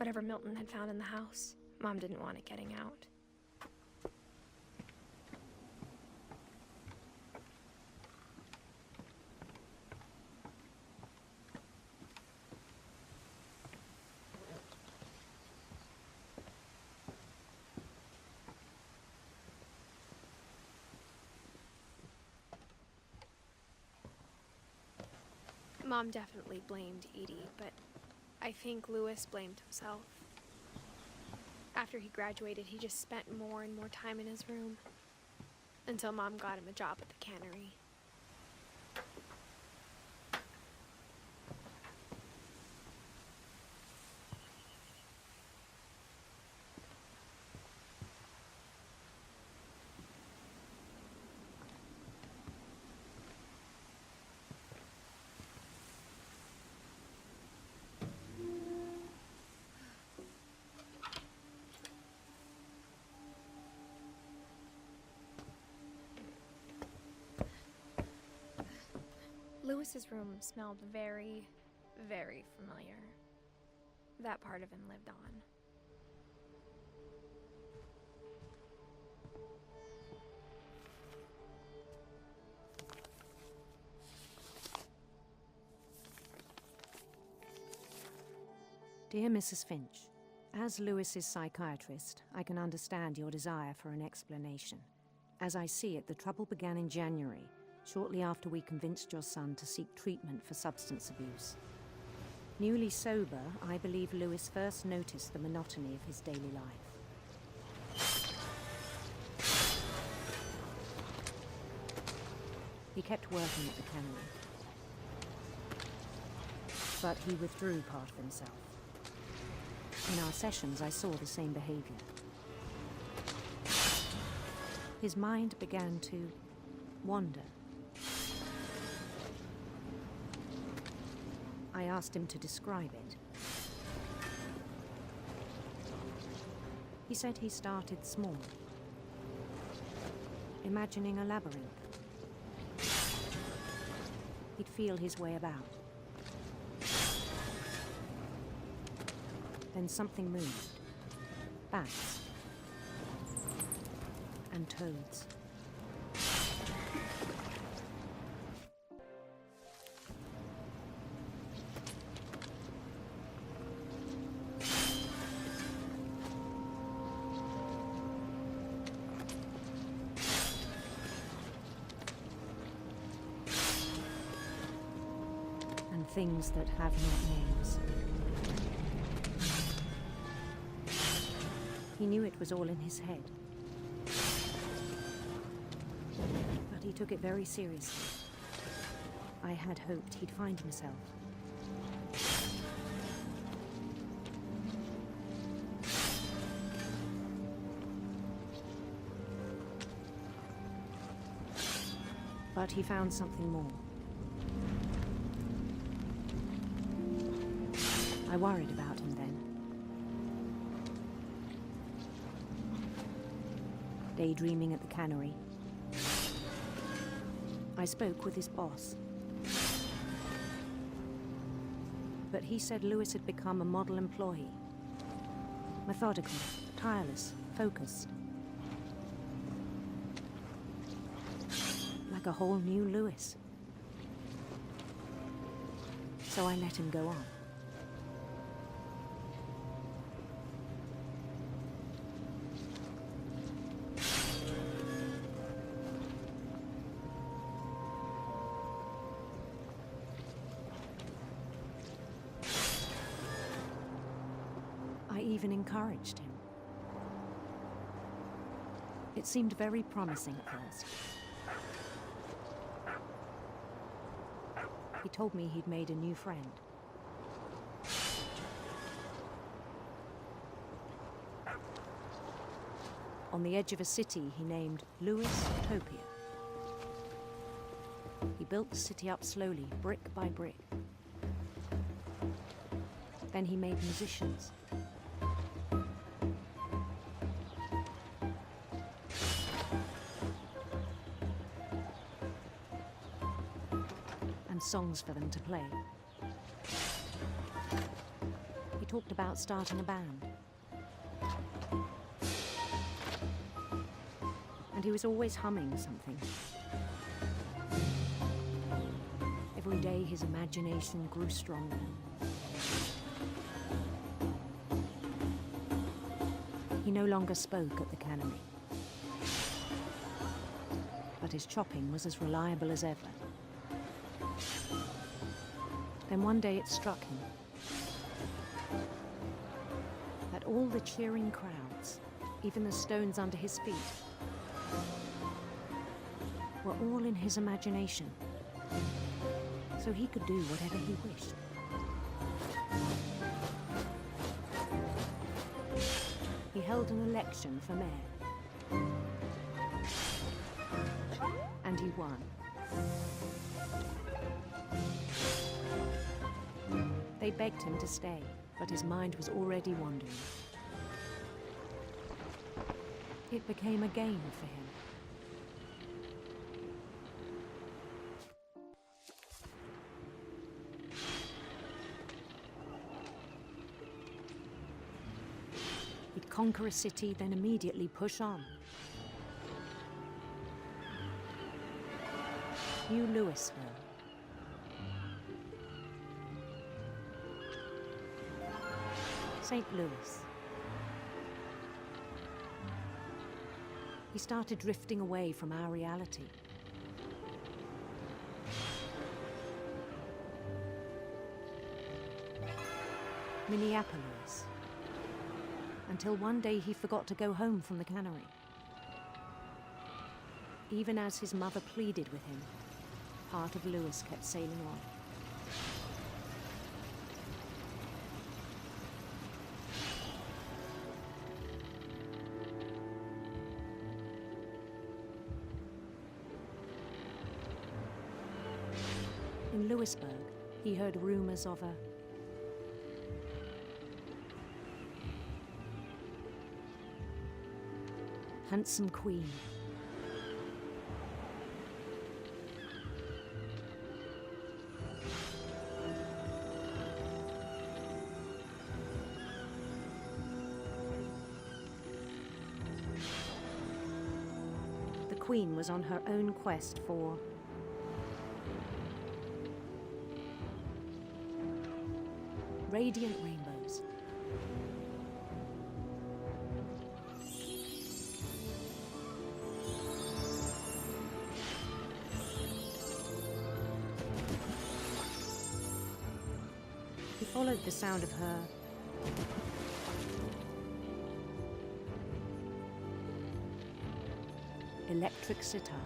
Whatever Milton had found in the house, Mom didn't want it getting out. Mom definitely blamed Edie, but I think Louis blamed himself. After he graduated, he just spent more and more time in his room, until Mom got him a job at the cannery. Louis's room smelled very, very familiar. That part of him lived on. Dear Mrs. Finch, as Louis's psychiatrist, I can understand your desire for an explanation. As I see it, the trouble began in January, shortly after we convinced your son to seek treatment for substance abuse. Newly sober, I believe Louis first noticed the monotony of his daily life. He kept working at the cannery, but he withdrew part of himself. In our sessions, I saw the same behavior. His mind began to wander. I asked him to describe it. He said he started small, imagining a labyrinth. He'd feel his way about. Then something moved. Bats. And toads. And things that have not names. He knew it was all in his head. But he took it very seriously. I had hoped he'd find himself. But he found something more. I worried about him then. Daydreaming at the cannery, I spoke with his boss. But he said Louis had become a model employee. Methodical, tireless, focused. Like a whole new Louis. So I let him go on. I even encouraged him. It seemed very promising at first. He told me he'd made a new friend. On the edge of a city he named Louis Utopia. He built the city up slowly, brick by brick. Then he made musicians. And songs for them to play. He talked about starting a band. And he was always humming something. Every day his imagination grew stronger. He no longer spoke at the cannery, but his chopping was as reliable as ever. Then one day it struck him that all the cheering crowds, even the stones under his feet, were all in his imagination, so he could do whatever he wished. He held an election for mayor, and he won. They begged him to stay, but his mind was already wandering. It became a game for him. He'd conquer a city, then immediately push on. New Louisville. St. Louis. He started drifting away from our reality. Minneapolis. Until one day he forgot to go home from the cannery. Even as his mother pleaded with him, part of Louis kept sailing on. In Louisburg, he heard rumors of a handsome queen. The queen was on her own quest for radiant rainbows. He followed the sound of her electric sitar.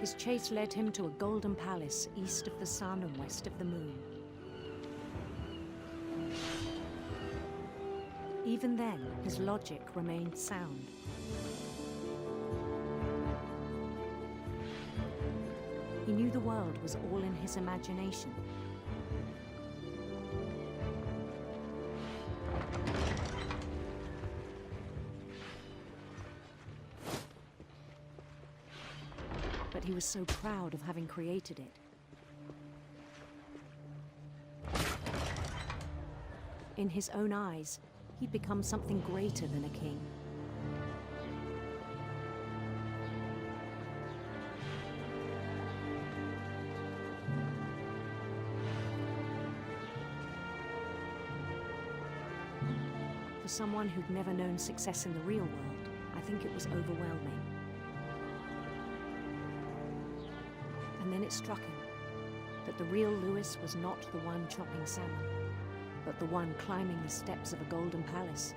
His chase led him to a golden palace east of the sun and west of the moon. Even then, his logic remained sound. He knew the world was all in his imagination. But he was so proud of having created it. In his own eyes, he'd become something greater than a king. For someone who'd never known success in the real world, I think it was overwhelming. And then it struck him that the real Louis was not the one chopping salmon, but the one climbing the steps of a golden palace.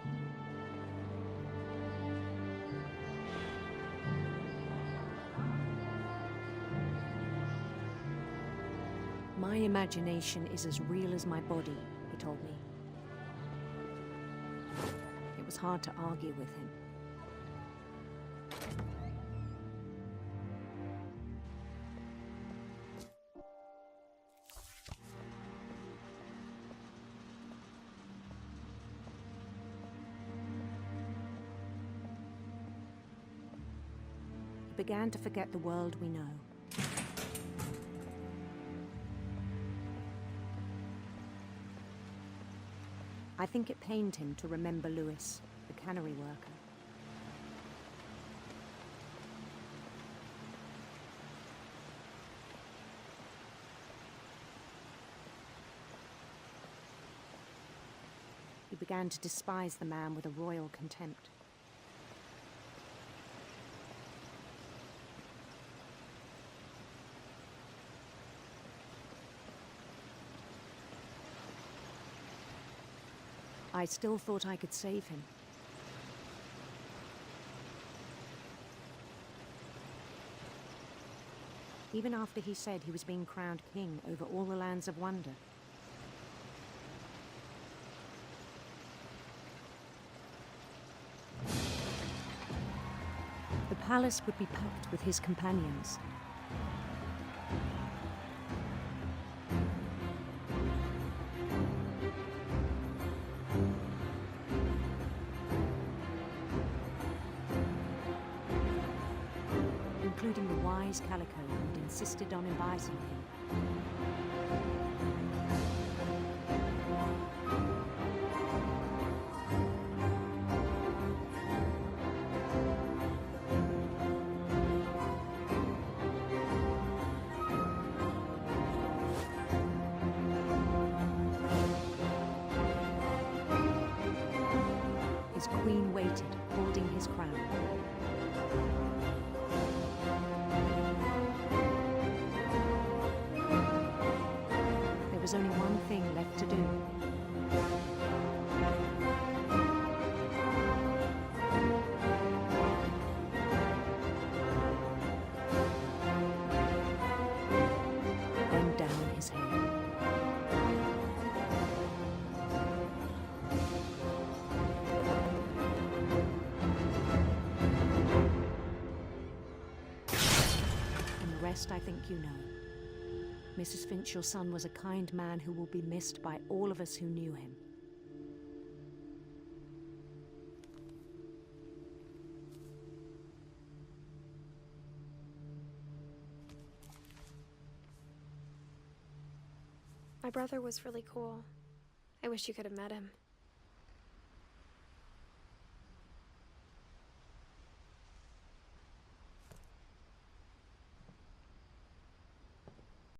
My imagination is as real as my body, he told me. It was hard to argue with him. began to forget the world we know. I think it pained him to remember Lewis, the cannery worker. He began to despise the man with a royal contempt. I still thought I could save him. Even after he said he was being crowned king over all the lands of wonder. The palace would be packed with his companions. Including the wise Calico who'd insisted on inviting him. His queen waited, holding his crown. There was only one thing left to do. Bend down his head. And the rest I think you know. Mrs. Finch, your son was a kind man who will be missed by all of us who knew him. My brother was really cool. I wish you could have met him.